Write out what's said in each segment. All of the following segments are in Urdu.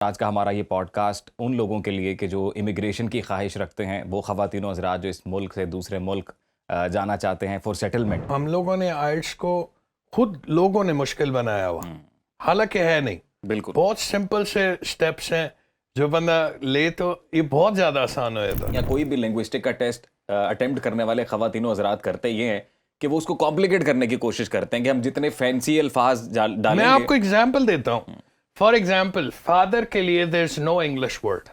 آج کا ہمارا یہ پوڈ کاسٹ ان لوگوں کے لیے کہ جو امیگریشن کی خواہش رکھتے ہیں، وہ خواتین و حضرات جو اس ملک سے دوسرے ملک جانا چاہتے ہیں فور سیٹلمنٹ۔ ہم لوگوں نے آئلٹس کو خود لوگوں نے مشکل بنایا ہوا، حالانکہ ہے نہیں، بالکل بہت سمپل سے سٹیپس ہیں جو بندہ لے تو یہ بہت زیادہ آسان ہو جاتا ہے۔ یا کوئی بھی لنگوسٹک کا ٹیسٹ اٹیمپٹ کرنے والے خواتین و حضرات کرتے یہ ہیں کہ وہ اس کو کمپلیکیٹ کرنے کی کوشش کرتے ہیں کہ ہم جتنے فینسی الفاظ ڈالیں میں گے۔ آپ کو اگزامپل دیتا ہوں، فار ایگزامپل فادر کے لیے دیر از نو انگلش ورڈ،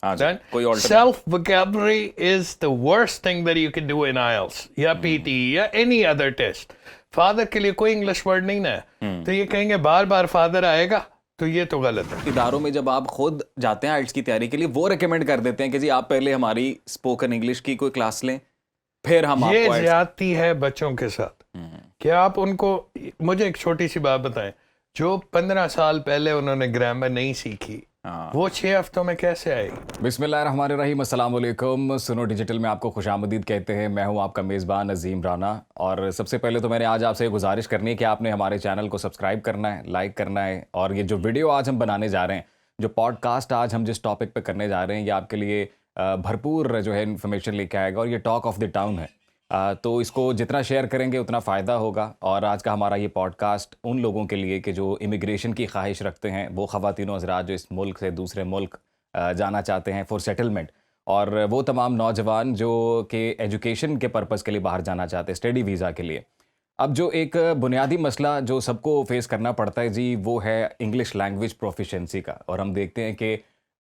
ہاں جی، کوئی alternate- self vocabulary is the worst thing that you can do in IELTS یا PT یا any other test۔ فادر کے لیے کوئی انگلش ورڈ نہیں ہے تو یہ کہیں گے بار بار فادر آئے گا، تو یہ تو غلط ہے۔ اداروں میں جب آپ خود جاتے ہیں آئلٹس کی تیاری کے لیے، وہ ریکمینڈ کر دیتے ہیں کہ جی آپ پہلے ہماری اسپوکن انگلش کی کوئی کلاس لیں، پھر ہم آپ یہ کو زیادتی ہے بچوں کے ساتھ کہ آپ ان کو، مجھے ایک چھوٹی سی بات بتائیں، جو 15 سال پہلے انہوں نے گرامر نہیں سیکھی وہ 6 ہفتوں میں کیسے آئے گی؟ بسم اللہ الرحمن الرحیم، السلام علیکم۔ سنو ڈیجیٹل میں آپ کو خوش آمدید کہتے ہیں۔ میں ہوں آپ کا میزبان عظیم رانا، اور سب سے پہلے تو میں نے آج آپ سے یہ گزارش کرنی ہے کہ آپ نے ہمارے چینل کو سبسکرائب کرنا ہے، لائک کرنا ہے، اور یہ جو ویڈیو آج ہم بنانے جا رہے ہیں، جو پوڈ کاسٹ آج ہم جس ٹاپک پہ کرنے جا رہے ہیں، یہ آپ کے لیے بھرپور جو ہے انفارمیشن لے کے آئے گا، اور یہ ٹاک آف دی ٹاؤن ہے، تو اس کو جتنا شیئر کریں گے اتنا فائدہ ہوگا۔ اور آج کا ہمارا یہ پوڈ کاسٹ ان لوگوں کے لیے کہ جو امیگریشن کی خواہش رکھتے ہیں، وہ خواتین و حضرات جو اس ملک سے دوسرے ملک جانا چاہتے ہیں فور سیٹلمنٹ، اور وہ تمام نوجوان جو کہ ایجوکیشن کے پرپس کے لیے باہر جانا چاہتے ہیں، اسٹڈی ویزا کے لیے۔ اب جو ایک بنیادی مسئلہ جو سب کو فیس کرنا پڑتا ہے جی، وہ ہے انگلش لینگویج پروفیشنسی کا، اور ہم دیکھتے ہیں کہ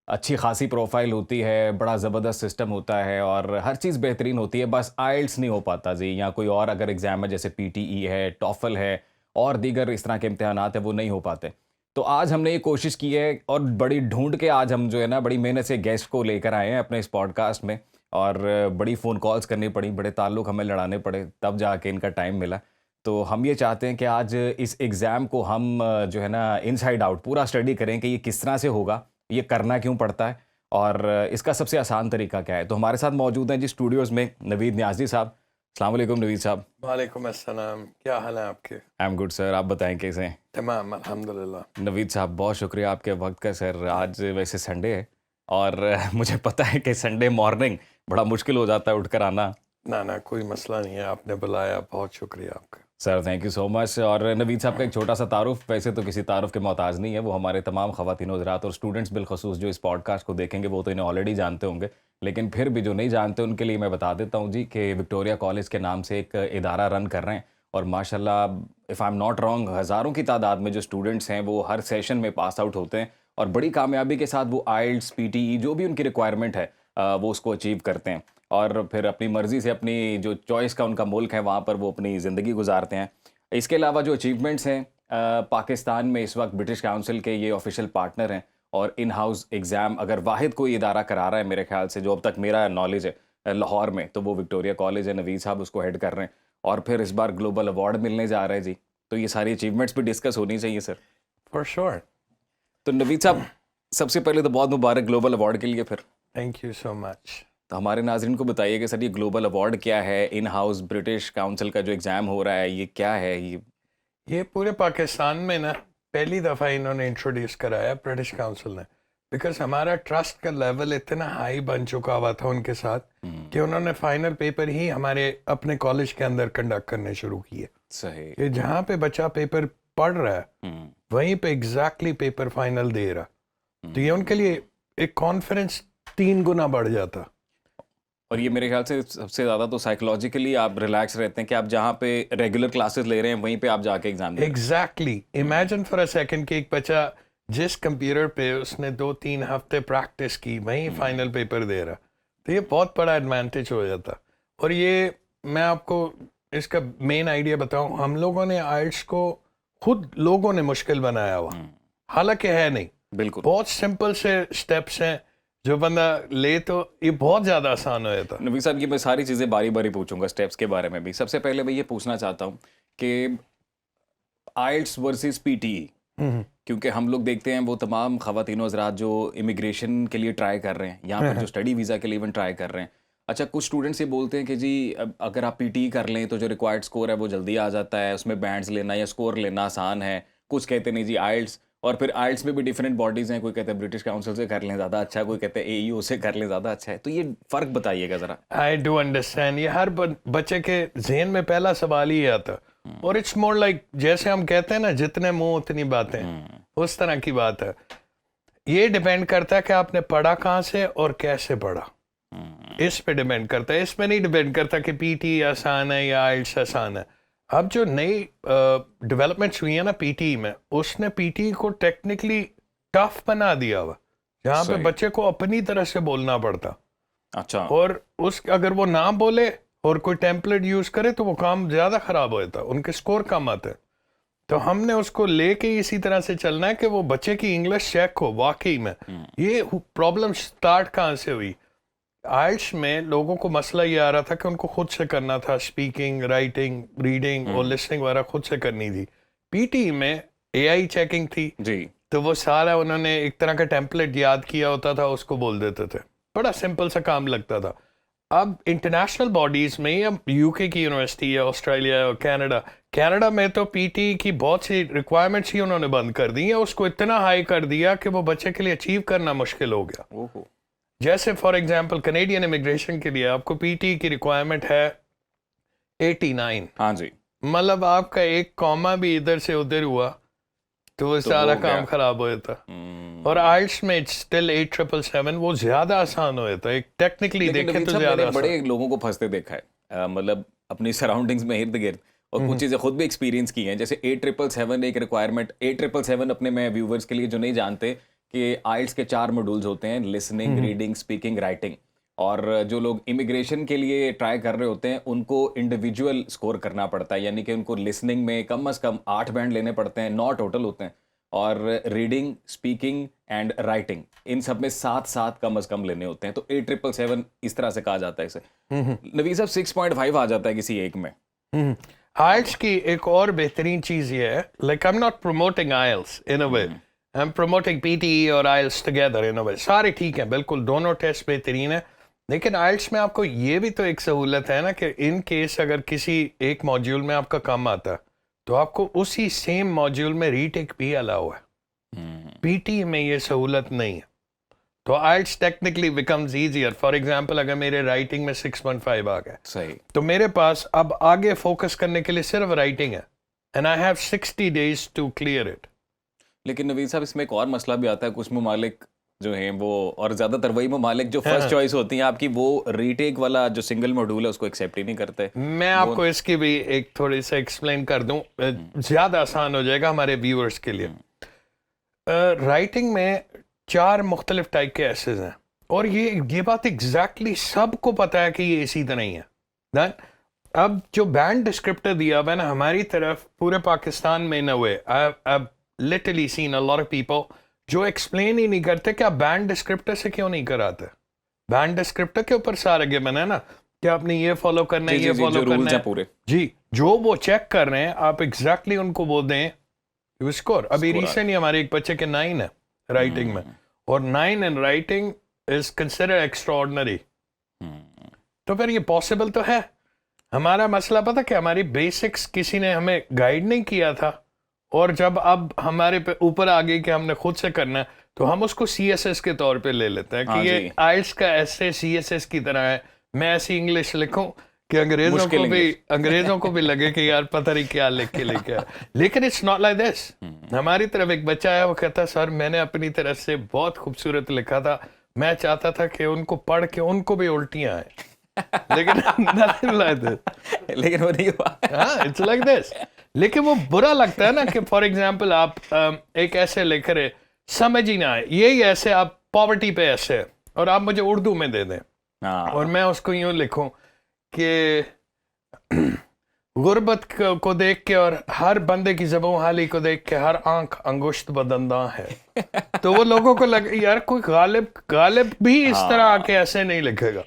اچھی خاصی پروفائل ہوتی ہے، بڑا زبردست سسٹم ہوتا ہے، اور ہر چیز بہترین ہوتی ہے، بس آئلٹس نہیں ہو پاتا جی، یا کوئی اور اگر ایگزام ہے جیسے PTE ہے، ٹافل ہے، اور دیگر اس طرح کے امتحانات ہیں، وہ نہیں ہو پاتے۔ تو آج ہم نے یہ کوشش کی ہے، اور بڑی ڈھونڈ کے آج ہم جو ہے نا بڑی محنت سے گیسٹ کو لے کر آئے ہیں اپنے اس پوڈ کاسٹ میں، اور بڑی فون کالز کرنی پڑی، بڑے تعلق ہمیں لڑانے پڑے، تب جا کے ان کا ٹائم ملا۔ تو ہم یہ چاہتے ہیں کہ آج اس ایگزام کو ہم جو ہے نا انسائیڈ آؤٹ پورا اسٹڈی کریں کہ یہ کس طرح سے ہوگا، یہ کرنا کیوں پڑتا ہے، اور اس کا سب سے آسان طریقہ کیا ہے۔ تو ہمارے ساتھ موجود ہیں جی اسٹوڈیوز میں نوید نیازی صاحب۔ السلام علیکم نوید صاحب۔ وعلیکم السلام، کیا حال ہے آپ کے؟ آئی ایم گڈ سر، آپ بتائیں کیسے ہیں؟ تمام الحمدللہ۔ نوید صاحب بہت شکریہ آپ کے وقت کا سر۔ آج ویسے سنڈے ہے، اور مجھے پتہ ہے کہ سنڈے مارننگ بڑا مشکل ہو جاتا ہے اٹھ کر آنا۔ نہ کوئی مسئلہ نہیں ہے، آپ نے بلایا، بہت شکریہ آپ کا سر، تھینک یو سو مچ۔ اور نوید صاحب کا ایک چھوٹا سا تعارف، ویسے تو کسی تعارف کے محتاج نہیں ہے، وہ ہمارے تمام خواتین و حضرات اور اسٹوڈنٹس بالخصوص جو اس پوڈ کاسٹ کو دیکھیں گے وہ تو انہیں آلریڈی جانتے ہوں گے، لیکن پھر بھی جو نہیں جانتے ان کے لیے میں بتا دیتا ہوں جی کہ وکٹوریہ کالج کے نام سے ایک ادارہ رن کر رہے ہیں، اور ماشاء اللہ if I am not wrong ہزاروں کی تعداد میں جو اسٹوڈنٹس ہیں وہ ہر سیشن میں پاس آؤٹ ہوتے ہیں، اور بڑی کامیابی کے ساتھ وہ آئلٹس PTE جو بھی ان کی ریکوائرمنٹ ہے وہ اس کو اچیو کرتے ہیں، اور پھر اپنی مرضی سے اپنی جو چوائس کا ان کا ملک ہے وہاں پر وہ اپنی زندگی گزارتے ہیں۔ اس کے علاوہ جو اچیومنٹس ہیں، پاکستان میں اس وقت برٹش کاؤنسل کے یہ آفیشیل پارٹنر ہیں، اور ان ہاؤس ایگزام اگر واحد کوئی ادارہ کرا رہا ہے میرے خیال سے جو اب تک میرا نالج ہے لاہور میں، تو وہ وکٹوریہ کالج ہے، نوید صاحب اس کو ہیڈ کر رہے ہیں، اور پھر اس بار گلوبل ایوارڈ ملنے جا رہا ہے جی، تو یہ ساری اچیومنٹس بھی ڈسکس ہونی چاہیے سر۔ For sure. تو نوید صاحب سب سے پہلے تو بہت مبارک گلوبل ایوارڈ کے لیے۔ پھر تھینک یو سو مچ۔ تو ہمارے ناظرین کو بتائیے کہ سر یہ گلوبل ایوارڈ کیا ہے، ان ہاؤس برٹش کاؤنسل کا جو ایگزام ہو رہا ہے یہ کیا ہے؟ یہ پورے پاکستان میں نا پہلی دفعہ انہوں نے انٹروڈیوس کرایا برٹش کاؤنسل نے، بیکاز ہمارا ٹرسٹ کا لیول اتنا ہائی بن چکا ہوا تھا ان کے ساتھ کہ انہوں نے فائنل پیپر ہی ہمارے اپنے کالج کے اندر کنڈکٹ کرنے شروع کیے۔ صحیح کہ جہاں پہ بچہ پیپر پڑھ رہا ہے وہیں پہ ایگزیکٹلی پیپر فائنل دے رہا، تو یہ ان کے لیے ایک کانفیڈنس 3 گنا بڑھ جاتا۔ اور یہ میرے خیال سے سب سے زیادہ تو سائیکولوجیکلی آپ ریلیکس رہتے ہیں کہ آپ جہاں پہ ریگولر کلاسز لے رہے ہیں وہیں پہ آپ جا کے ایگزام دیں۔ Exactly, imagine for a second کہ ایک بچہ جس کمپیوٹر پہ اس نے 2-3 ہفتے پریکٹس کی وہیں فائنل پیپر دے رہا، تو یہ بہت بڑا ایڈوانٹیج ہو جاتا۔ اور یہ میں آپ کو اس کا مین آئیڈیا بتاؤں، ہم لوگوں نے آئلٹس کو خود لوگوں نے مشکل بنایا ہوا، حالانکہ ہے نہیں، بالکل بہت سمپل سے سٹیپس ہیں جو بندہ لے تو یہ بہت زیادہ آسان ہو جاتا۔ نبی صاحب یہ میں ساری چیزیں باری باری پوچھوں گا اسٹیپس کے بارے میں بھی۔ سب سے پہلے میں یہ پوچھنا چاہتا ہوں کہ آئلٹس ورسز PTE، کیونکہ ہم لوگ دیکھتے ہیں وہ تمام خواتین و حضرات جو امیگریشن کے لیے ٹرائی کر رہے ہیں یا پھر جو اسٹڈی ویزا کے لیے ایون ٹرائی کر رہے ہیں، اچھا کچھ اسٹوڈنٹس یہ بولتے ہیں کہ جی اگر آپ PTE کر لیں تو جو ریکوائرڈ اسکور ہے وہ جلدی آ جاتا ہے، اس میں بینڈز لینا یا اسکور لینا آسان ہے، کچھ کہتے نہیں جی آئلٹس اور پھر آئلٹس میں بھی ڈفرینٹ باڈیز ہیں, کوئی کہتے ہیں برٹش کاؤنسل سے کر لیں زیادہ اچھا ہے, کوئی کہتے ہیں AEO سے کر لیں زیادہ اچھا ہے. تو یہ فرق بتائیے گا ذرا. آئی ڈو انڈرسٹینڈ, یہ ہر بچے کے ذہن میں پہلا سوال ہی آتا, اور اٹس مور لائک جیسے ہم کہتے ہیں نا جتنے منہ اتنی باتیں, اس طرح کی بات ہے. یہ ڈیپینڈ کرتا ہے کہ آپ نے پڑھا کہاں سے اور کیسے پڑھا, اس پہ ڈیپینڈ کرتا ہے. اس پہ نہیں ڈیپینڈ کرتا کہ پی ٹی آسان ہے یا آئلٹس آسان ہے. اب جو نئی ڈیولپمنٹس ہوئی ہیں نا پی ٹی میں, اس نے پی ٹی کو ٹیکنیکلی ٹف بنا دیا ہوا, جہاں پہ بچے کو اپنی طرح سے بولنا پڑتا. اچھا. اور اگر وہ نہ بولے اور کوئی ٹیمپلیٹ یوز کرے تو وہ کام زیادہ خراب ہو جاتا, ان کے سکور کم آتے. تو ہم نے اس کو لے کے اسی طرح سے چلنا ہے کہ وہ بچے کی انگلش چیک ہو واقعی میں. یہ پرابلم سٹارٹ کہاں سے ہوئی؟ آئلٹس میں لوگوں کو مسئلہ یہ آ رہا تھا کہ ان کو خود سے کرنا تھا, اسپیکنگ, رائٹنگ, ریڈنگ اور لسننگ وغیرہ خود سے کرنی تھی. پی ٹی میں AI چیکنگ تھی جی, تو وہ سارا انہوں نے ایک طرح کا ٹیمپلیٹ یاد کیا ہوتا تھا, اس کو بول دیتے تھے, بڑا سمپل سا کام لگتا تھا. اب انٹرنیشنل باڈیز میں یا UK کی یونیورسٹی یا آسٹریلیا یا کینیڈا میں تو پی ٹی کی بہت سی ریکوائرمنٹس ہی انہوں نے بند کر دی ہیں, اس کو اتنا ہائی کر دیا کہ وہ بچے کے لیے اچیو کرنا مشکل ہو گیا. جیسے فار ایگزامپل کینیڈین امیگریشن کے لیے آپ کو پی ٹی کی ریکوائرمنٹ ہے 89. ہاں جی, مطلب آپ کا ایک کاما بھی ادھر سے ادھر ہوا تو وہ سارا کام خراب ہو جاتا. اور آئلٹس میں اسٹل 8777 وہ زیادہ آسان ہو جاتا ہے, ایک ٹیکنیکلی دیکھیں تو زیادہ آسان. بڑے لوگوں کو پھنستے دیکھا ہے, مطلب اپنی سراؤنڈنگز میں ارد گرد, اور کچھ چیزیں خود بھی ایکسپیرینس کی ہیں. جیسے 8777 ایک ریکوائرمنٹ, 8777 اپنے میں ویورز کے لیے جو نہیں جانتے کہ آئلٹس کے 4 موڈولز ہوتے ہیں, لسننگ, ریڈنگ, اسپیکنگ, رائٹنگ. اور جو لوگ امیگریشن کے لیے ٹرائی کر رہے ہوتے ہیں ان کو انڈیویجول سکور کرنا پڑتا ہے, یعنی کہ ان کو لسننگ میں کم از کم 8 بینڈ لینے پڑتے ہیں, 9 ٹوٹل ہوتے ہیں, اور ریڈنگ, اسپیکنگ اینڈ رائٹنگ ان سب میں 7 کم از کم لینے ہوتے ہیں. تو 8777 اس طرح سے کہا جاتا ہے اسے. نوید صاحب 6.5 آ جاتا ہے کسی ایک میں. آئلٹس کی ایک اور بہترین چیز یہ ہے, like I am not promoting IELTS in a way, I am promoting P T اور آئلٹس ٹوگیدر ان اے وے. سارے ٹھیک ہیں, بالکل دونوں ٹیسٹ بہترین ہیں, لیکن آئلٹس میں آپ کو یہ بھی تو ایک سہولت ہے نا کہ ان کیس اگر کسی ایک موڈیول میں آپ کا کم آتا ہے تو آپ کو اسی سیم موڈیول میں ری ٹیک بھی الاؤ ہے. پی ٹی میں یہ سہولت نہیں ہے. تو IELTS technically becomes easier. For example اگر میرے رائٹنگ میں 6.5 آ گئے, صحیح, تو میرے پاس اب آگے فوکس کرنے کے لیے صرف رائٹنگ ہے, and I have 60 days to clear it. لیکن نوید صاحب اس میں ایک اور مسئلہ بھی آتا ہے, کچھ ممالک جو ہیں وہ, اور زیادہ تر وہی ممالک جو فرسٹ چوائس ہوتی ہیں آپ کی, وہ ری ٹیک والا جو سنگل موڈول ہے اس کو ایکسیپٹ ہی نہیں کرتے. میں آپ کو اس کی بھی ایک تھوڑی سا ایکسپلین کر دوں, زیادہ آسان ہو جائے گا ہمارے ویورز کے لیے. رائٹنگ میں 4 مختلف ٹائپ کے ایسز ہیں, اور یہ بات ایگزیکٹلی سب کو پتا ہے کہ یہ اسی طرح ہی ہے. اب جو بینڈ ڈسکرپٹر دیا ہوا ہے نا ہماری طرف پورے پاکستان میں نہ ہوئے, literally seen a lot of people جو ایکسپلین ہی نہیں کرتے کہ آپ بینڈ ڈسکرپٹر سے کیوں نہیں کراتے. بینڈ ڈسکرپٹر کے اوپر سارا گیمن ہے نا کہ آپ نے یہ فالو کرنا ہے, یہ فالو کرنا ہے پورے. جی, جو وہ چیک کر رہے ہیں آپ ایگزیکٹلی ان کو بول دیں اسکور. ابھی ریسنٹلی ہمارے ایک بچے کے 9 ہے رائٹنگ میں, اور 9 in writing is considered extraordinary. تو پھر یہ پاسبل تو ہے. ہمارا مسئلہ پتہ کہ ہماری بیسکس کسی نے ہمیں گائیڈ نہیں کیا تھا, اور جب اب ہمارے پہ اوپر آ گئی کہ ہم نے خود سے کرنا ہے تو ہم اس کو CSS کے طور پہ لے لیتے ہیں کہ یہ آئلٹس کا ایسے CSS کی طرح ہے. میں ایسی انگلش لکھوں کہ انگریزوں کو بھی لگے کہ یار پتہ نہیں کیا لکھ کے لے کے, لیکن اٹس ناٹ لائک دس. ہماری طرف ایک بچہ ہے, وہ کہتا ہے سر میں نے اپنی طرف سے بہت خوبصورت لکھا تھا, میں چاہتا تھا کہ ان کو پڑھ کے ان کو بھی الٹیاں آئیں, لیکن وہ نہیں ہوا. ہاں اٹس لائک دس. لیکن وہ برا لگتا ہے نا کہ فار ایگزامپل آپ ایک ایسے لکھ رہے سمجھ ہی نہ آئے, یہی ایسے آپ پاورٹی پہ ایسے, اور آپ مجھے اردو میں دے دیں اور میں اس کو یوں لکھوں کہ غربت کو دیکھ کے اور ہر بندے کی زبوں حالی کو دیکھ کے ہر آنکھ انگشت بدنداں ہے, تو وہ لوگوں کو لگ یار کوئی غالب بھی اس طرح آ کے ایسے نہیں لکھے گا.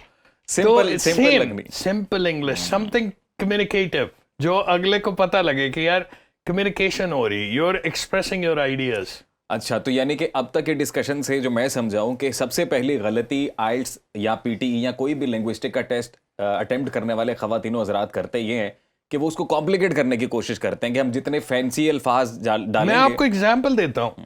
Simple English, something communicative, جو اگلے کو پتہ لگے کہ یار کمیونیکیشن ہو رہی, you are expressing your ideas. اچھا, تو یعنی کہ اب تک کے ڈسکشن سے جو میں سمجھاؤں کہ سب سے پہلی غلطی آئلٹس یا پی ٹی یا کوئی بھی لینگوسٹک کا ٹیسٹ اٹیمپٹ کرنے والے خواتین و حضرات کرتے یہ ہیں کہ وہ اس کو کمپلیکیٹ کرنے کی کوشش کرتے ہیں کہ ہم جتنے فینسی الفاظ ڈالیں گے. میں آپ کو ایگزامپل دیتا ہوں,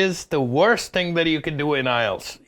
is the worst thing that you can do in IELTS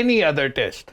any other test.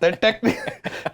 That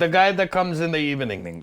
the guy that comes in the evening.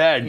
bad.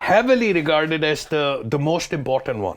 heavily regarded as the most important one.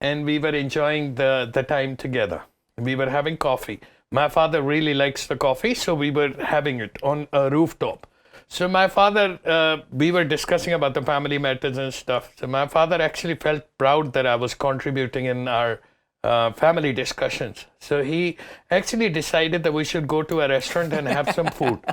and we were enjoying the time together. We were having coffee. My father really likes the coffee, so we were having it on a rooftop. So my father, we were discussing about the family matters and stuff. So my father actually felt proud that I was contributing in our family discussions. So he actually decided that we should go to a restaurant and have some food.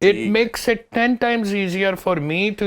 It makes it 10 times easier for me to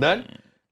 Done?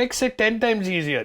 makes it 10 times easier.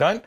Done?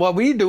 What we do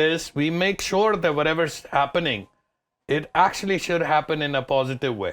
is we make sure that whatever's happening, it actually should happen in a positive way.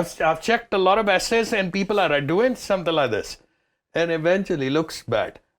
I've checked a lot of essays and people are doing something like this and eventually looks bad.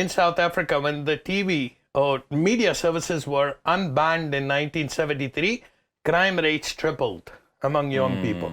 in South Africa when the TV or media services were unbanned in 1973, crime rates tripled among young people.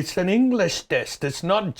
it's an English test, it's not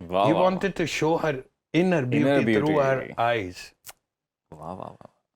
he wanted to show her inner beauty through her eyes.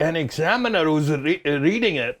an examiner who's reading it,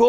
go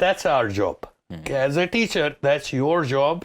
That's our job. As a teacher, that's your job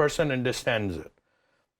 person understands it.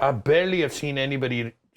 I barely have seen anybody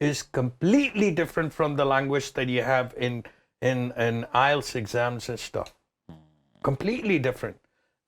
is completely different from the language that you have in IELTS exams and stuff. Completely different.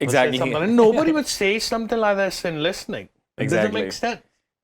Exactly. Nobody would say something like this in listening. It doesn't Exactly. make sense.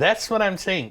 That's what I'm saying.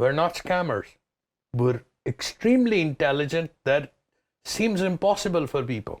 We're not scammers. We're extremely intelligent. That seems impossible for people.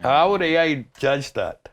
How would AI judge that?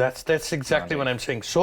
that's exactly what I'm saying. So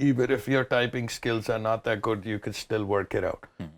even if your typing skills are not that good, you can still work it out.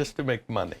just to make money.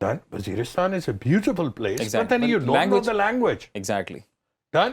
Done. Waziristan is a beautiful place, Exactly. but then you don't know the language. Exactly. Done.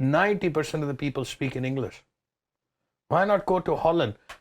90% of the people speak in English. Why not go to Holland?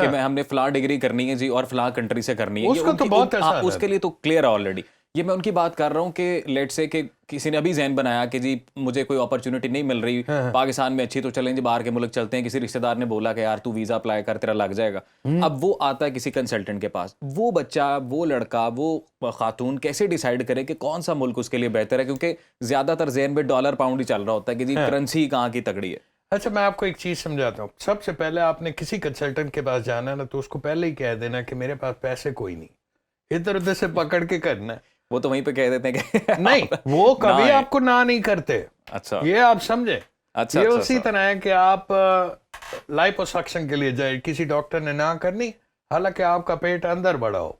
کہ میں ہم نے فلاں ڈگری کرنی ہے جی اور فلاں کنٹری سے کرنی ہے. اس کو تو بہت آسان ہے. اس کے لیے تو کلیئر ہے آلریڈی. یہ میں ان کی بات کر رہا ہوں کہ لیٹ سے کہ کسی نے ابھی ذہن بنایا کہ جی مجھے کوئی اپرچونٹی نہیں مل رہی پاکستان میں اچھی، تو چلیں جی باہر کے ملک چلتے ہیں. کسی رشتہ دار نے بولا کہ یار تو ویزا اپلائی کر تیرا لگ جائے گا. اب وہ آتا ہے کسی کنسلٹنٹ کے پاس. وہ بچہ، وہ لڑکا، وہ خاتون کیسے ڈیسائیڈ کرے کہ کون سا ملک اس کے لیے بہتر ہے؟ کیونکہ زیادہ تر ذہن میں ڈالر پاؤنڈ ہی چل رہا ہوتا ہے کہ جی کرنسی کہاں کی تگڑی ہے. اچھا میں آپ کو ایک چیز سمجھاتا ہوں. سب سے پہلے آپ نے کسی کنسلٹنٹ کے پاس جانا ہے نا، تو اس کو پہلے ہی کہہ دینا کہ میرے پاس پیسے کوئی نہیں، ادھر ادھر سے پکڑ کے کرنا ہے. وہ تو وہیں پہ کہہ دیتے ہیں کہ نہیں، وہ کبھی آپ کو نہ نہیں کرتے. اچھا یہ آپ سمجھیں. اچھا یہ اسی طرح ہے کہ آپ لائپوسکشن کے لیے جائے، کسی ڈاکٹر نے نہ کرنی، حالانکہ آپ کا پیٹ اندر بڑا ہو،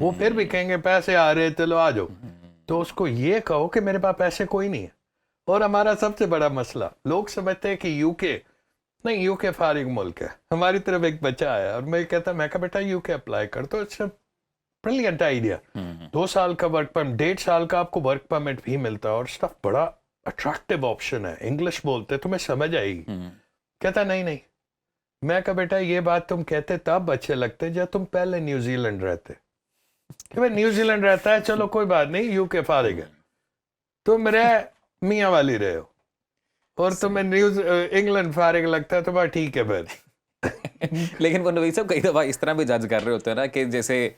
وہ پھر بھی کہیں گے پیسے آ رہے چلو آ جاؤ. تو اس کو یہ کہو کہ میرے پاس پیسے کوئی نہیں ہے. اور ہمارا سب سے بڑا مسئلہ، لوگ سمجھتے ہیں کہ یو کے نہیں، یو کے فارغ ملک ہے. ہماری طرف ایک بچہ آیا اور میں کہتا، میں کہا بیٹا یو کے اپلائی کر تو اٹس برلینٹ آئیڈیا. 2 سال کا ورک پرمٹ، 1.5 سال کا آپ کو ورک پرمٹ بھی ملتا ہے اور اسٹف بڑا اٹریکٹیو آپشن ہے. انگلش بولتے تمہیں سمجھ آئے گی. کہتا نہیں. میں کہا بیٹا یہ بات تم کہتے تب اچھے لگتے جب تم پہلے نیوزی لینڈ رہتے. کہ میں نیوزی لینڈ رہتا ہے چلو کوئی بات نہیں، یو کے فارغ ہے. تم رہے میاں والی رہے ہو اور تمہیں انگلینڈ فارغ لگتا ہے تو بات ٹھیک ہے پھر. لیکن وہ نوید صاحب کئی دفعہ اس طرح بھی جج کر رہے ہوتے ہیں نا کہ جیسے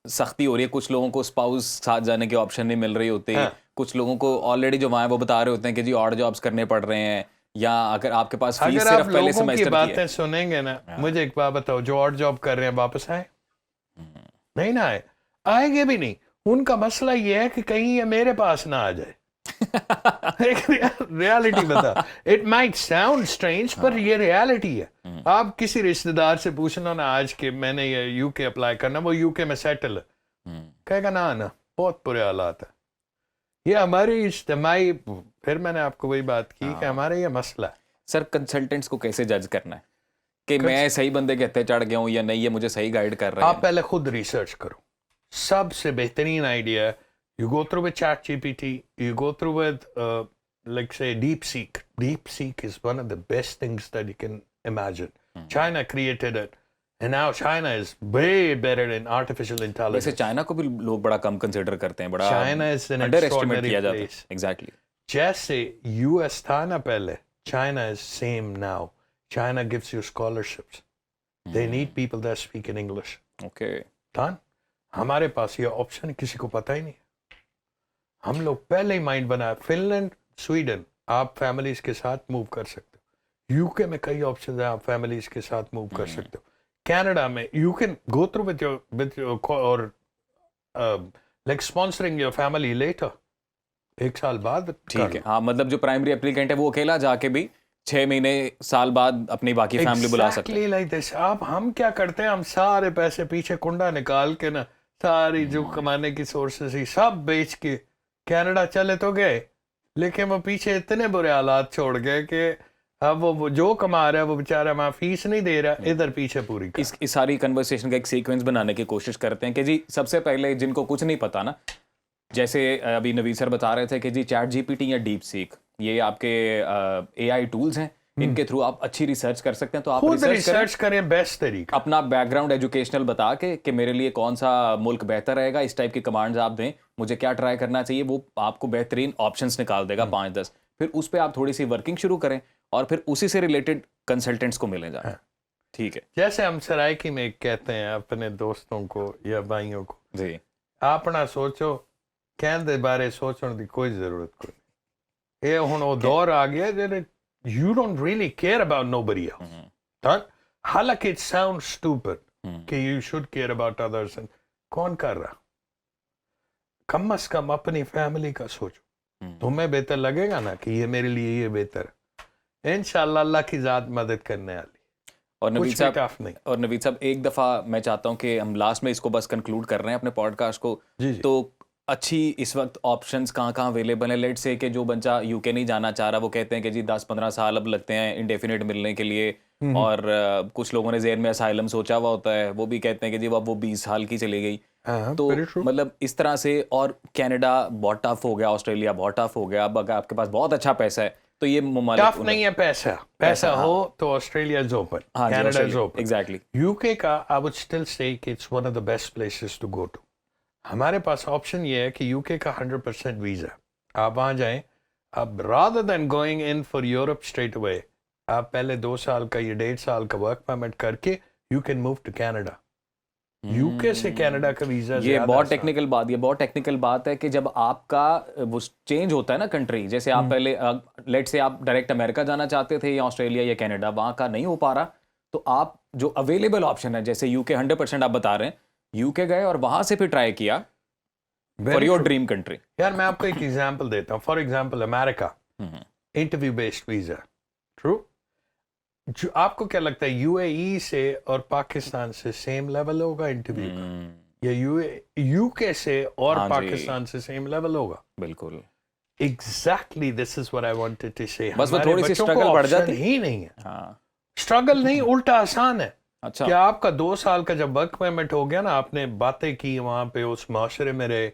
سختی ہو رہی ہے، کچھ لوگوں کو اسپاؤس ساتھ جانے کے آپشن نہیں مل رہی ہوتی، کچھ لوگوں کو آلریڈی جو وہاں وہ بتا رہے ہوتے ہیں کہ جی آڈ جابس کرنے پڑ رہے ہیں، یا اگر آپ کے پاس فیس اگر آپ صرف پہلے لوگوں کی سیمیسٹر کی ہے. باتیں سنیں گے نا، مجھے ایک بات بتاؤ، جو آڈ جاب کر رہے ہیں واپس آئے نہیں؟ نہ آئے گے بھی نہیں. ان کا مسئلہ یہ ہے کہ کہیں یہ میرے پاس نہ آ جائے. ریالٹی بتا. اٹ مائٹ ساؤنڈ اسٹرینج پر یہ ریالٹی ہے. آپ کسی رشتہ دار سے پوچھنا نا آج کہ میں نے یہ یو کے اپلائی کرنا، وہ یو کے میں سیٹل ہے، کہے گا نا بہت برے حالات ہیں. یہ ہماری اجتماعی، پھر میں نے آپ کو وہی بات کی کہ ہمارا یہ مسئلہ ہے. سر کنسلٹنٹس کو کیسے جج کرنا ہے کہ میں صحیح بندے کے ہتھے چڑھ گیا ہوں یا نہیں، یہ مجھے صحیح گائیڈ کر رہے ہیں؟ آپ پہلے خود ریسرچ کرو. سب سے بہترین آئیڈیا ہے you go through with ChatGPT, you go through with like say DeepSeek. DeepSeek is one of the best things that you can imagine. China created it and now China is way better in artificial intelligence. ویسے چائنا کو بھی لوگ بڑا کم کنسیڈر کرتے ہیں، بڑا China is an under estimate extraordinary کیا جاتا ہے. place. ایگزیکٹلی. جیسے US تھا نا پہلے، China is same now. China gives you scholarships. They need people that speak in English. Okay. ہمارے پاس یہ آپشن کسی کو پتہ ہی نہیں. ہم لوگ پہلے ہی مائنڈ بنایا. فن لینڈ، سویڈن آپ فیملیز کے ساتھ موو کر سکتے ہو. یو کے میں کئی آپشنز ہیں، آپ فیملیز کے ساتھ موو کر سکتے ہو. کینیڈا میں you can go through with your اور like sponsoring your family later. 1 سال بعد ٹھیک ہے. ہاں مطلب جو پرائمری اپلیکینٹ ہے وہ اکیلا جا کے بھی 6 مہینے سال بعد اپنی باقی فیملی بلا سکتے ہیں. like this. آپ ہم کیا کرتے ہیں، ہم سارے پیسے پیچھے کنڈا نکال کے نا، ساری جو کمانے کی سورسز ہی سب بیچ کے کینیڈا چلے تو گئے، لیکن وہ پیچھے اتنے برے حالات چھوڑ گئے کہ اب وہ جو کما رہا ہے وہ بیچارہ وہاں فیس نہیں دے رہا، ادھر پیچھے پوری. اس ساری کنورسیشن کا ایک سیکوینس بنانے کی کوشش کرتے ہیں کہ جی سب سے پہلے جن کو کچھ نہیں پتا نا، جیسے ابھی نوید سر بتا رہے تھے کہ جی چیٹ جی پی ٹی یا ڈیپ سیک یہ آپ کے اے آئی ٹولز ہیں، ان کے تھرو آپ اچھی ریسرچ کر سکتے ہیں. تو آپ خود ریسرچ کریں، بیسٹ طریقہ اپنا بیک گراؤنڈ ایجوکیشنل بتا کے کہ میرے لیے کون سا ملک بہتر رہے گا، اس ٹائپ کی کمانڈز آپ دیں، مجھے کیا ٹرائی کرنا چاہیے، وہ آپ کو بہترین آپشنس نکال دے گا 5-10. پھر اس پہ آپ تھوڑی سی ورکنگ شروع کریں اور پھر اسی سے ریلیٹڈ کنسلٹنٹس کو ملیں جائیں. ٹھیک ہے. جیسے ہم سرائکی میں کہتے ہیں اپنے دوستوں کو یا بھائیوں کو، جی اپنا سوچو، کہنے دے بارے سوچنے دی کوئی ضرورت کوئی. یہ ہن وہ دور آ گیا you don't really care about nobody else. حالانکہ it sounds stupid کہ you should care about others. کون کر رہا؟ کم از کم اپنی فیملی کا سوچو. تمہیں بہتر لگے گا نا کہ یہ میرے لیے یہ بہتر ہے، انشاءاللہ اللہ کی ذات مدد کرنے والی. اور نوید صاحب ایک دفعہ میں چاہتا ہوں کہ ہم لاسٹ میں اس کو بس کنکلوڈ کر رہے ہیں اپنے پوڈ کاسٹ کو. تو اچھی اس وقت آپشنز کہاں کہاں اویلیبل ہیں؟ لیٹ سے کہ جو بچہ یو کے نہیں جانا چاہ رہا، وہ کہتے ہیں کہ جی 10-15 سال اب لگتے ہیں انڈیفینٹ ملنے کے لیے، اور کچھ لوگوں نے ذہن میں اسائلم سوچا ہوا ہوتا ہے، وہ بھی کہتے ہیں کہ جی اب وہ 20 سال کی چلی گئی. تو مطلب اس طرح سے، اور کینیڈا بہت ٹف ہو گیا، آسٹریلیا بہت ٹف ہو گیا. اب اگر آپ کے پاس بہت اچھا پیسہ ہے تو یہ ممالک ٹف نہیں ہے پیسہ ہو تو Australia is open, Canada is open. Exactly U K کا آئی وڈ اسٹل سے کہ it's one of the best places to go to. ہمارے پاس آپشن یہ ہے کہ یو کے کا 100% ویزا, آپ وہاں جائیں. اب rather than going in for Europe straight away, آپ پہلے 2 سال کا یا 1.5 سال کا ورک پرمٹ کر کے you can move to Canada. U K سے کینیڈا کا ویزا یہ بہت ٹیکنیکل بات ہے کہ جب آپ کا وہ چینج ہوتا ہے نا کنٹری, جیسے آپ پہلے لیٹ سے آپ ڈائریکٹ امریکہ جانا چاہتے تھے یا آسٹریلیا یا کینیڈا, وہاں کا نہیں ہو پا رہا, تو آپ جو اویلیبل آپشن ہے جیسے یو کے 100% آپ بتا رہے ہیں, یو کے گئے اور وہاں سے پھر ٹرائی کیا فار یور ڈریم کنٹری. یار میں آپ کو ایک ایگزامپل دیتا ہوں. For example America interview based visa, true. جو آپ کو کیا لگتا ہے یو اے ای سے اور پاکستان سے سیم لیول ہوگا انٹرویو کا, یا یو کے سے اور پاکستان سے سیم لیول ہوگا؟ بالکل exactly this is what I wanted to say. بس وہ تھوڑی سی اسٹرگل بڑھ جاتی ہی نہیں ہے. اسٹرگل نہیں, الٹا آسان ہے. اچھا کہ آپ کا 2 سال کا جب ورک پرمٹ ہو گیا نا, آپ نے باتیں کی وہاں پہ اس معاشرے میں رہے,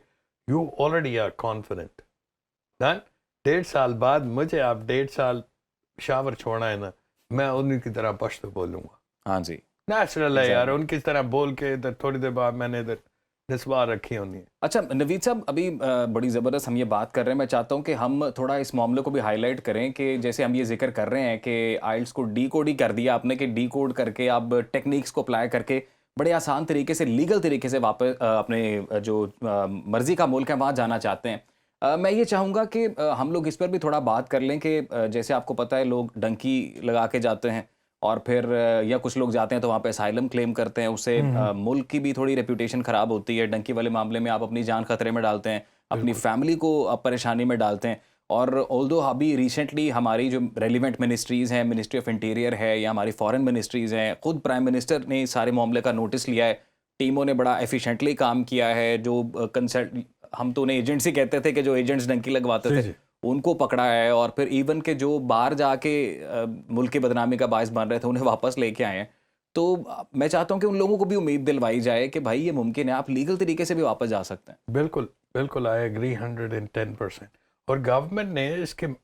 یو آلریڈی آر کانفیڈنٹ. دین 1.5 سال بعد مجھے آپ 1.5 سال شاور چھوڑنا ہے نا, میں ان کی طرح پشتو بولوں گا. ہاں جی نیچرل ہے یار, ان کی طرح بول کے ادھر تھوڑی دیر بعد میں نے ادھر نسوار رکھی ہونی ہے. اچھا نوید صاحب, ابھی بڑی زبردست ہم یہ بات کر رہے ہیں, میں چاہتا ہوں کہ ہم تھوڑا اس معاملے کو بھی ہائی لائٹ کریں کہ جیسے ہم یہ ذکر کر رہے ہیں کہ آئلٹس کو ڈی کوڈ ہی کر دیا آپ نے, کہ ڈی کوڈ کر کے اب ٹیکنیکس کو اپلائی کر کے بڑے آسان طریقے سے لیگل طریقے سے واپس اپنے جو مرضی کا ملک ہے وہاں جانا چاہتے ہیں. میں یہ چاہوں گا کہ ہم لوگ اس پر بھی تھوڑا بات کر لیں کہ جیسے آپ کو پتہ ہے لوگ ڈنکی لگا کے جاتے ہیں اور پھر یا کچھ لوگ جاتے ہیں تو وہاں پہ اسائلم کلیم کرتے ہیں, اس سے ملک کی بھی تھوڑی ریپوٹیشن خراب ہوتی ہے. ڈنکی والے معاملے میں آپ اپنی جان خطرے میں ڈالتے ہیں, اپنی فیملی کو آپ پریشانی میں ڈالتے ہیں. اور آلدو ابھی ریسنٹلی ہماری جو ریلیونٹ منسٹریز ہیں, منسٹری آف انٹیریئر ہے یا ہماری فارن منسٹریز ہیں, خود پرائم منسٹر نے سارے معاملے کا نوٹس لیا ہے, ٹیموں نے بڑا ایفیشینٹلی کام کیا ہے. جو کنسلٹ ہم تو انہیں ایجنٹس ہی کہتے تھے کہ جو ایجنٹس ڈنکی لگواتے تھے ان کو پکڑا ہے, اور پھر ایون کہ جو باہر جا کے ملک کی بدنامی کا باعث بن رہے تھے انہیں واپس لے کے آئے ہیں. تو میں چاہتا ہوں کہ ان لوگوں کو بھی امید دلوائی جائے کہ بھائی یہ ممکن ہے, آپ لیگل طریقے سے بھی واپس جا سکتے ہیں. بالکل بالکل, آئی ایگری 110%. اور گورنمنٹ نے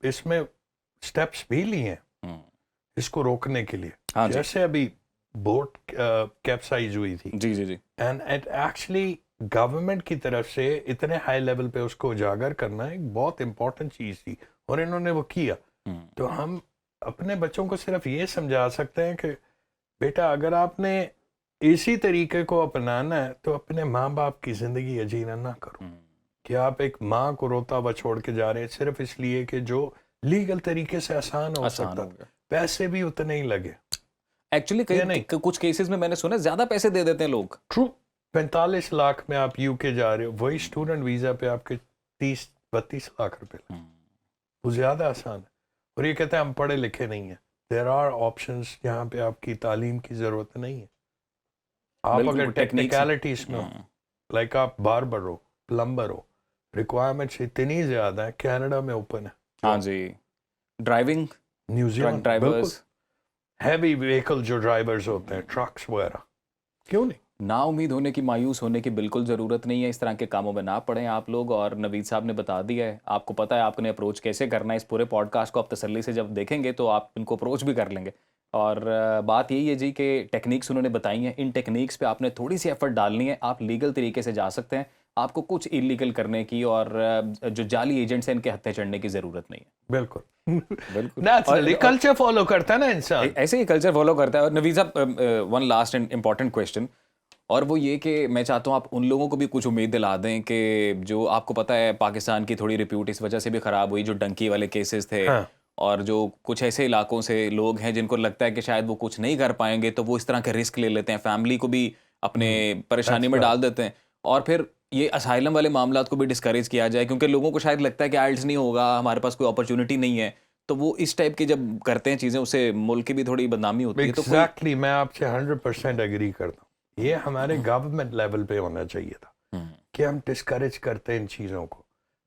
اس میں اسٹیپس بھی لیے ہیں اس کو روکنے کے لیے. جیسے ابھی بوٹ کیپسائز ہوئی تھی, جی جی جی, اینڈ اٹ ایکچولی گورنمنٹ کی طرف سے اتنے ہائی لیول پہ اس کو اجاگر کرنا ایک بہت امپورٹنٹ چیز تھی, اور انہوں نے وہ کیا. تو ہم اپنے بچوں کو صرف یہ سمجھا سکتے ہیں کہ بیٹا اگر آپ نے اسی طریقے کو اپنانا ہے تو اپنے ماں باپ کی زندگی اجینا نہ کرو, کہ آپ ایک ماں کو روتا ہوا چھوڑ کے جا رہے ہیں صرف اس لیے کہ جو لیگل طریقے سے آسان ہو سکتا, پیسے بھی اتنے ہی لگے. ایکچولی کچھ کیسز میں نے سنا زیادہ پیسے دے دیتے ہیں لوگ. ٹرو, 45 لاکھ میں آپ یو کے جا رہے ہو, وہی اسٹوڈنٹ ویزا پہ آپ کے 30-32 لاکھ روپے لگے. وہ زیادہ آسان ہے. اور یہ کہتے ہیں ہم پڑھے لکھے نہیں ہیں. دیر آر آپشنز جہاں پہ آپ کی تعلیم کی ضرورت نہیں ہے. آپ اگر ٹیکنیکلٹیز میں ہو, لائک آپ باربر ہو, پلمبر ہو, ریکوائرمنٹس اتنی زیادہ ہیں. کینیڈا میں اوپن ہے. ہاں جی, ڈرائیونگ, نیوزی ڈرائیورز, ہیوی وہیکل جو ڈرائیورز ہوتے ہیں, ٹرکس وغیرہ, کیوں نہیں. نا امید ہونے کی, مایوس ہونے کی بالکل ضرورت نہیں ہے. اس طرح کے کاموں میں نہ پڑیں آپ لوگ, اور نوید صاحب نے بتا دیا ہے, آپ کو پتہ ہے آپ نے اپروچ کیسے کرنا ہے. اس پورے پوڈ کاسٹ کو آپ تسلی سے جب دیکھیں گے تو آپ ان کو اپروچ بھی کر لیں گے. اور بات یہی ہے جی کہ ٹیکنیکس انہوں نے بتائی ہیں, ان ٹیکنیکس پہ آپ نے تھوڑی سی ایفرٹ ڈالنی ہے. آپ لیگل طریقے سے جا سکتے ہیں, آپ کو کچھ انلیگل کرنے کی اور جو جعلی ایجنٹس ہیں ان کے ہتھے چڑھنے کی ضرورت نہیں ہے. بالکل بالکل, کلچر فالو کرتا ہے نا انسان, ایسے ہی کلچر فالو کرتا ہے. اور نوید صاحب, one last and important question, اور وہ یہ کہ میں چاہتا ہوں آپ ان لوگوں کو بھی کچھ امید دلا دیں کہ جو آپ کو پتہ ہے پاکستان کی تھوڑی ریپیوٹ اس وجہ سے بھی خراب ہوئی, جو ڈنکی والے کیسز تھے, اور جو کچھ ایسے علاقوں سے لوگ ہیں جن کو لگتا ہے کہ شاید وہ کچھ نہیں کر پائیں گے تو وہ اس طرح کے رسک لے لیتے ہیں, فیملی کو بھی اپنے پریشانی میں ڈال دیتے ہیں. اور پھر یہ اسائلم والے معاملات کو بھی ڈسکریج کیا جائے, کیونکہ لوگوں کو شاید لگتا ہے کہ آئلٹس نہیں ہوگا, ہمارے پاس کوئی اپرچونٹی نہیں ہے, تو وہ اس ٹائپ کی جب کرتے ہیں چیزیں اس سے ملک کی بھی تھوڑی بدنامی ہوتی ہے. ایگزیکٹلی, میں آپ سے 100% ایگری کرتا ہوں. یہ ہمارے گورنمنٹ لیول پہ ہونا چاہیے تھا کہ ہم ڈسکریج کرتے ہیں ان چیزوں کو.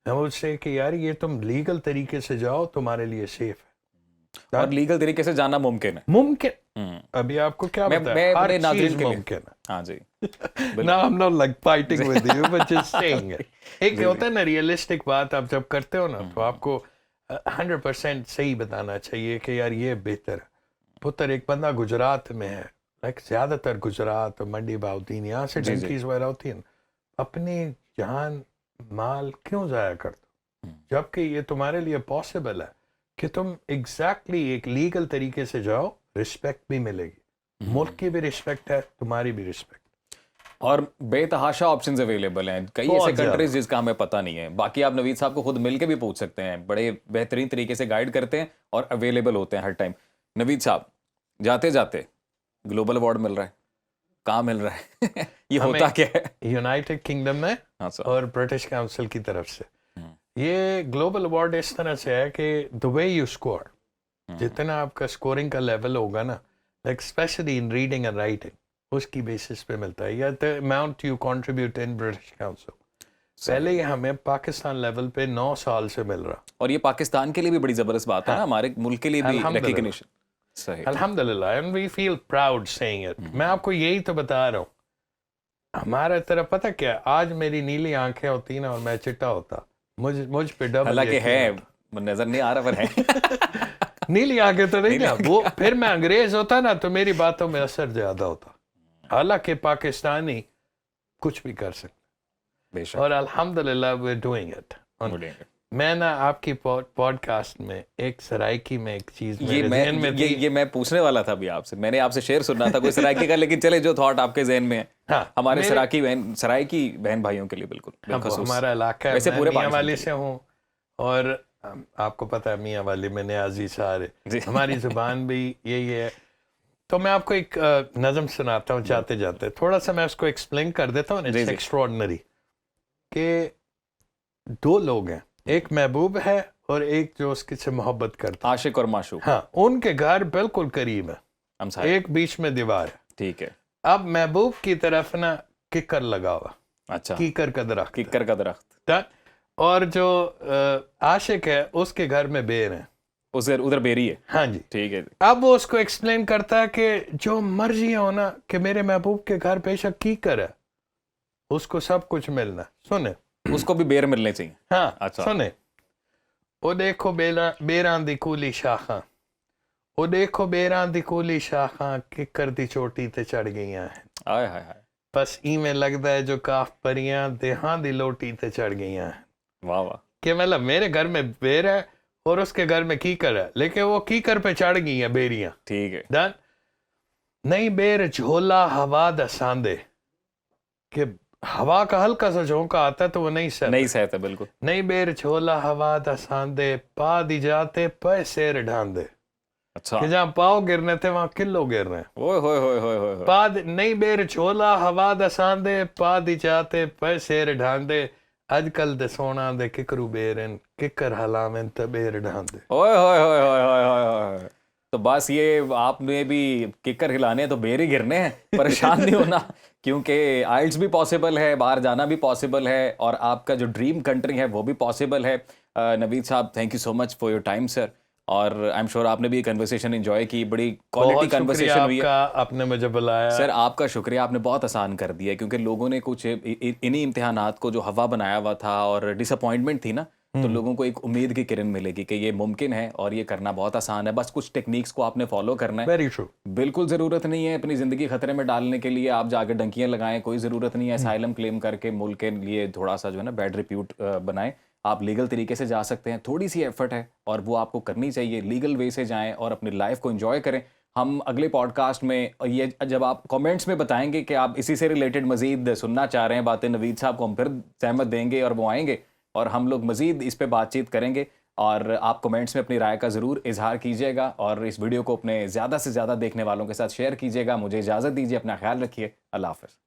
ہم اس سے کہ یار یہ تم لیگل طریقے سے جاؤ, تمہارے لیے سیف ہے, اور لیگل طریقے سے جانا ممکن ہے. ممکن, ابھی آپ کو کیا پتا ہے, ہر چیز ممکن ہے. ہاں جی, نا I'm not like fighting with you but just saying it. ایک ہوتا ہے نا ریئلسٹک بات, آپ جب کرتے ہو نا تو آپ کو 100% صحیح بتانا چاہیے کہ یار یہ بہتر ہے. پتر ایک بندہ گجرات میں ہے, لائک زیادہ تر گجرات منڈی باؤدین یہاں سے ڈنکیز وغیرہ ہوتی ہیں, اپنی جان مال کیوں ضائع کر دو جبکہ یہ تمہارے لیے پاسبل ہے کہ تم ایگزیکٹلی ایک لیگل طریقے سے جاؤ, رسپیکٹ بھی ملے گی, ملک کی بھی رسپیکٹ ہے, تمہاری بھی رسپیکٹ, اور بے تحاشا آپشنز اویلیبل ہیں, کئی ایسے کنٹریز جس کا ہمیں پتہ نہیں ہے. باقی آپ نوید صاحب کو خود مل کے بھی پوچھ سکتے ہیں, بڑے بہترین طریقے سے گائیڈ کرتے ہیں اور اویلیبل ہوتے ہیں ہر ٹائم. نوید صاحب جاتے جاتے گلوبل ایوارڈ مل رہا ہے, کہاں مل رہا ہے, یہ ہوتا کیا ہے؟ یونائٹڈ کنگڈم میں اور برٹش کاؤنسل کی طرف سے. یہ گلوبل ایوارڈ اس طرح سے ہے کہ the way you score, جتنا آپ کا اسکورنگ کا لیول ہوگا نا, like especially in reading and writing, اس کی بیسس پہ ملتا ہے, یا the amount you contribute in British council. پہلے یہ ہمیں پاکستان لیول پہ 9 سال سے مل رہا, اور یہ پاکستان کے لیے بھی بڑی زبردست بات ہے نا, ہمارے ملک کے لیے بھی ریکگنیشن. صحیح, الحمدللہ, and we feel proud saying it. میں آپ کو یہی تو بتا رہا ہوں, ہمارا طرف پتہ کیا, آج میری نیلی آنکھیں ہوتی نا اور میں چٹا ہوتا, مجھ پہ ڈبل, حالانکہ ہے نظر نہیں آ رہا پر ہے نیلی آنکھیں تو نہیں نا, وہ پھر میں انگریز ہوتا نا تو میری باتوں میں اثر زیادہ ہوتا, حالانکہ پاکستانی کچھ بھی کر سکتے, اور الحمدللہ we're doing it. میں نا آپ کی پوڈ کاسٹ میں ایک سرائکی میں ایک چیز یہ میں پوچھنے والا تھا ابھی آپ سے, میں نے آپ سے شیئر سننا تھا کوئی سرائکی کا, لیکن چلے جو تھاٹ آپ کے ذہن میں ہے, ہمارے سرائکی بہن بھائیوں کے لیے بالکل ہمارا علاقہ ہے, میں میاں والی سے ہوں, اور آپ کو پتہ ہے میاں والی میں نیازی سارے, ہماری زبان بھی یہی ہے. تو میں آپ کو ایک نظم سناتا ہوں جاتے جاتے, تھوڑا سا میں اس کو ایکسپلین کر دیتا ہوں. اٹس ایکسٹراڈنری کہ 2 لوگ ہیں, ایک محبوب ہے اور ایک جو اس کے سے محبت کرتا ہے, عاشق اور معشوق. ہاں, ان کے گھر بالکل قریب ہے, ایک بیچ میں دیوار ہے. ٹھیک ہے. اب محبوب کی طرف نا ککر لگا ہوا, اچھا, کیکر کا درخت, ککر کا درخت, اور جو عاشق ہے اس کے گھر میں بیر ہے, ادھر بیری ہے. ہاں جی, ٹھیک ہے. اب وہ اس کو ایکسپلین کرتا ہے کہ جو مرضی ہو نا, کہ میرے محبوب کے گھر بے شک کیکر ہے, اس کو سب کچھ ملنا. سنیں, اس کو بھی بیر ملنے چاہیے. ہاں, اچھا, سنیں, او دیکھو بیراں دی کولی شاخاں, او دیکھو بیراں دی کولی شاخاں, ککر دی چوٹی تے چڑھ گئیاں ہیں. ہائے ہائے ہائے, بس ایویں لگدا ہے جو کاف پریاں دیہاں دی لوٹی تے چڑھ گئیاں ہیں. واہ واہ, کہ مطلب میرے گھر میں بیر ہے اور اس کے گھر میں کیکر ہے, لیکن وہ کیکر پہ چڑھ گئی ہیں بیریاں. ٹھیک ہے. ڈن. نہیں بیر جھولا ہوا دا ساندے, کہ ہوا کا ہلکا سا جھونکا آتا ہے تو وہ نہیں سہتا بالکل. نہیں بیر جھولا ہوا دا ساندے, پا دی جاتے پے سیر ڈھاندے. اچھا, کہ جہاں پاؤ گرنے تھے وہاں کلو گر رہے ہیں. اوئے ہوئے ہوئے ہوئے ہوئے. نہیں بیر جھولا ہوا دا ساندے, پا دی جاتے پے سیر ڈھاندے. اج کل دے سونا دے ککرو بیرن, ککر حلامن تے بیر ڈھاندے. اوئے ہوئے ہوئے ہوئے ہوئے ہوئے. تو بس یہ آپ نے بھی ککر ہلانے ہیں تو بیر ہی گرنے ہیں, پریشان نہیں ہونا, کیونکہ آئلٹس بھی پاسبل ہے, باہر جانا بھی پاسبل ہے, اور آپ کا جو ڈریم کنٹری ہے وہ بھی پاسبل ہے. نوید صاحب, thank you so much for your time sir, اور آئی ایم شیور آپ نے بھی یہ کنورسیشن انجوائے کی, بڑی کوالٹی کنورسیشن ہوئی ہے. آپ نے مجھے بلایا سر, آپ کا شکریہ, آپ نے بہت آسان کر دیا, کیونکہ لوگوں نے کچھ انہی امتحانات کو جو ہوا بنایا ہوا تھا اور ڈس اپوائنٹمنٹ تھی نا, تو لوگوں کو ایک امید کی کرن ملے گی کہ یہ ممکن ہے اور یہ کرنا بہت آسان ہے, بس کچھ ٹیکنیکس کو آپ نے فالو کرنا ہے. Very true. بالکل ضرورت نہیں ہے اپنی زندگی خطرے میں ڈالنے کے لیے آپ جا کے ڈنکیاں لگائیں, کوئی ضرورت نہیں ہے اسائلم کلیم کر کے ملک کے لیے تھوڑا سا جو ہے نا بیڈ ریپیوٹ بنائیں. آپ لیگل طریقے سے جا سکتے ہیں, تھوڑی سی ایفرٹ ہے اور وہ آپ کو کرنی چاہیے, لیگل وے سے جائیں اور اپنی لائف کو انجوائے کریں. ہم اگلے پوڈ کاسٹ میں یہ جب آپ کامنٹس میں بتائیں گے کہ آپ اسی سے ریلیٹڈ مزید سننا چاہ رہے ہیں باتیں, نوید صاحب کو ہم پھر زحمت دیں گے اور وہ آئیں گے اور ہم لوگ مزید اس پہ بات چیت کریں گے. اور آپ کمنٹس میں اپنی رائے کا ضرور اظہار کیجیے گا, اور اس ویڈیو کو اپنے زیادہ سے زیادہ دیکھنے والوں کے ساتھ شیئر کیجیے گا. مجھے اجازت دیجیے, اپنا خیال رکھیے, اللہ حافظ.